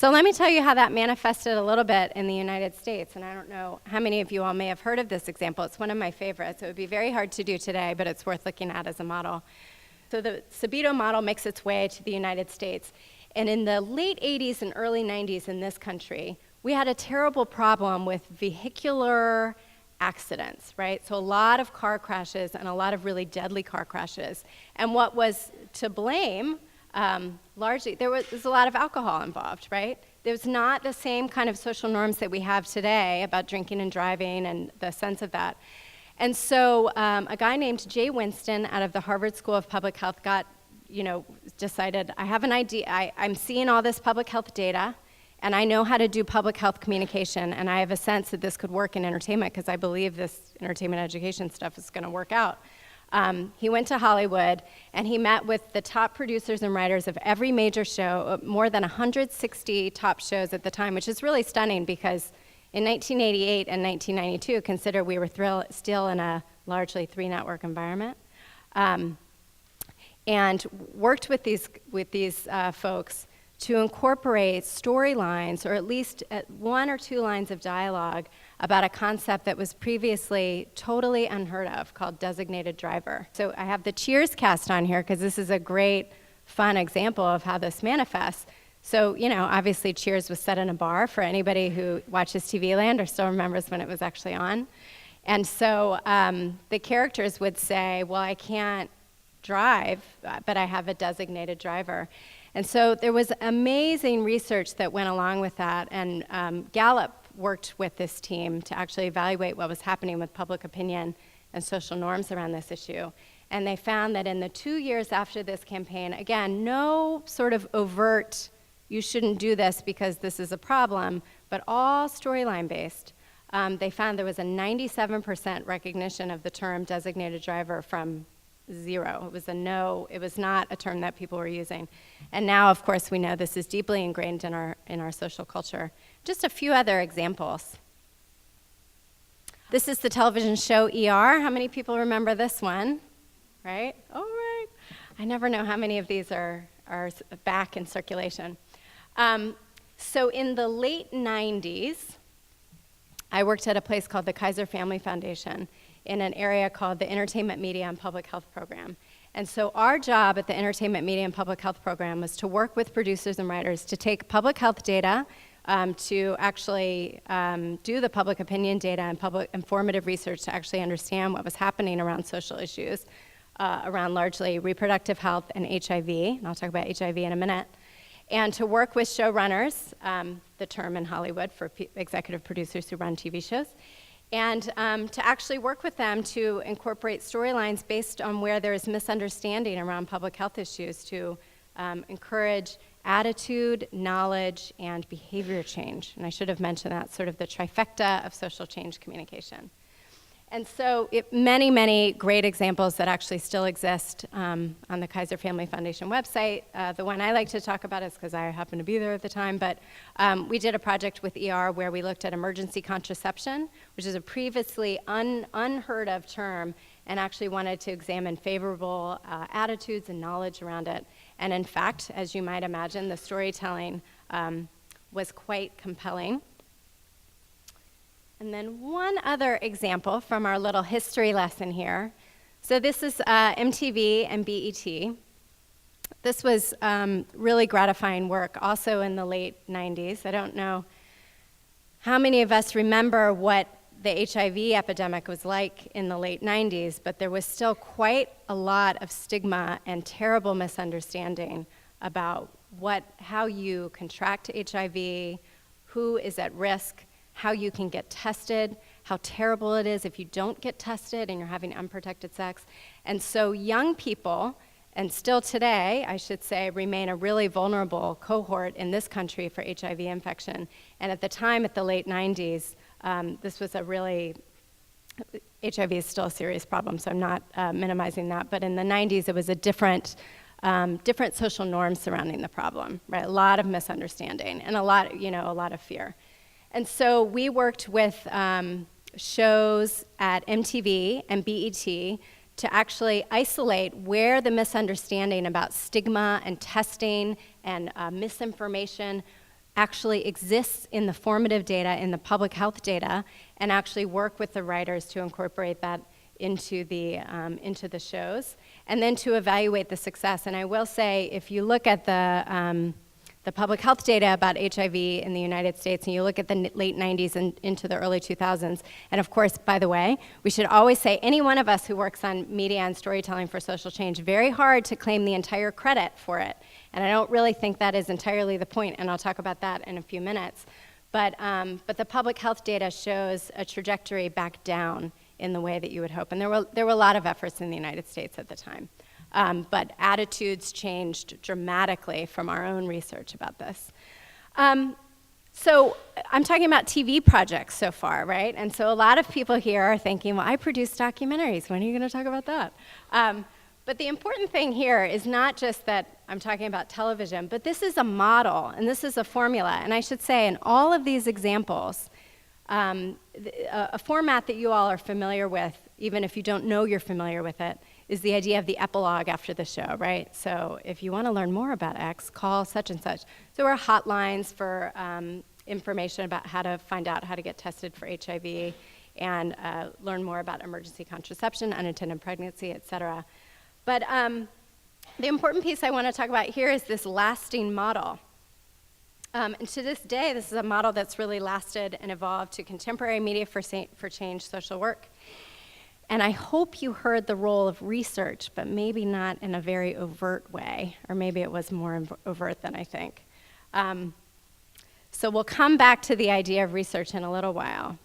So let me tell you how that manifested a little bit in the United States. And I don't know how many of you all may have heard of this example. It's one of my favorites. It would be very hard to do today, but it's worth looking at as a model. So the Subito model makes its way to the United States. And in the late 80s and early 90s in this country, we had a terrible problem with vehicular accidents, right? So a lot of car crashes and a lot of really deadly car crashes. And what was to blame, largely, there's a lot of alcohol involved, right? There's not the same kind of social norms that we have today about drinking and driving and the sense of that. And so a guy named Jay Winston out of the Harvard School of Public Health decided, I have an idea, I'm seeing all this public health data, and I know how to do public health communication, and I have a sense that this could work in entertainment because I believe this entertainment education stuff is going to work out. He went to Hollywood, and he met with the top producers and writers of every major show, more than 160 top shows at the time, which is really stunning because in 1988 and 1992, consider we were still in a largely three-network environment, and worked with these folks to incorporate storylines, or at least one or two lines of dialogue about a concept that was previously totally unheard of called designated driver. So I have the Cheers cast on here because this is a great, fun example of how this manifests. So, obviously Cheers was set in a bar for anybody who watches TV Land or still remembers when it was actually on. And so the characters would say, well, I can't drive, but I have a designated driver. And so there was amazing research that went along with that, and Gallup worked with this team to actually evaluate what was happening with public opinion and social norms around this issue. And they found that in the 2 years after this campaign, again, no sort of overt, you shouldn't do this because this is a problem, but all storyline based, they found there was a 97% recognition of the term designated driver from zero. It was not a term that people were using. And now, of course, we know this is deeply ingrained in our social culture. Just a few other examples. This is the television show ER. How many people remember this one? Right? All right. I never know how many of these are back in circulation. So in the late 90s, I worked at a place called the Kaiser Family Foundation in an area called the Entertainment, Media, and Public Health Program. And so our job at the Entertainment, Media, and Public Health Program was to work with producers and writers to take public health data, to actually do the public opinion data and public informative research to actually understand what was happening around social issues, around largely reproductive health and HIV, and I'll talk about HIV in a minute, and to work with showrunners, the term in Hollywood for executive producers who run TV shows, and to actually work with them to incorporate storylines based on where there is misunderstanding around public health issues to encourage attitude, knowledge, and behavior change. And I should have mentioned that, sort of the trifecta of social change communication. And so many, many great examples that actually still exist on the Kaiser Family Foundation website. The one I like to talk about is because I happened to be there at the time, but we did a project with ER where we looked at emergency contraception, which is a previously unheard of term, and actually wanted to examine favorable attitudes and knowledge around it. And in fact, as you might imagine, the storytelling was quite compelling. And then one other example from our little history lesson here. So this is MTV and BET. This was really gratifying work, also in the late 90s. I don't know how many of us remember what the HIV epidemic was like in the late 90s, but there was still quite a lot of stigma and terrible misunderstanding about how you contract HIV, who is at risk, how you can get tested, how terrible it is if you don't get tested and you're having unprotected sex. And so young people, and still today, I should say, remain a really vulnerable cohort in this country for HIV infection. And at the time, at the late 90s, this was HIV is still a serious problem, so I'm not minimizing that. But in the 90s, it was a different social norms surrounding the problem, right? A lot of misunderstanding and a lot of fear. And so we worked with shows at MTV and BET to actually isolate where the misunderstanding about stigma and testing and misinformation actually exists in the formative data, in the public health data, and actually work with the writers to incorporate that into the shows, and then to evaluate the success. And I will say, if you look at the public health data about HIV in the United States, and you look at the late 90s and into the early 2000s, and of course, by the way, we should always say, any one of us who works on media and storytelling for social change, very hard to claim the entire credit for it. And I don't really think that is entirely the point, and I'll talk about that in a few minutes. But the public health data shows a trajectory back down in the way that you would hope. And there were a lot of efforts in the United States at the time. But attitudes changed dramatically from our own research about this. So I'm talking about TV projects so far, right? And so a lot of people here are thinking, well, I produce documentaries. When are you going to talk about that? But the important thing here is not just that I'm talking about television, but this is a model, and this is a formula. And I should say, in all of these examples, a format that you all are familiar with, even if you don't know you're familiar with it, is the idea of the epilogue after the show, right? So if you want to learn more about X, call such and such. So there are hotlines for information about how to find out how to get tested for HIV and learn more about emergency contraception, unintended pregnancy, et cetera. But the important piece I want to talk about here is this lasting model. And to this day, this is a model that's really lasted and evolved to contemporary media for change social work. And I hope you heard the role of research, but maybe not in a very overt way, or maybe it was more overt than I think. So we'll come back to the idea of research in a little while.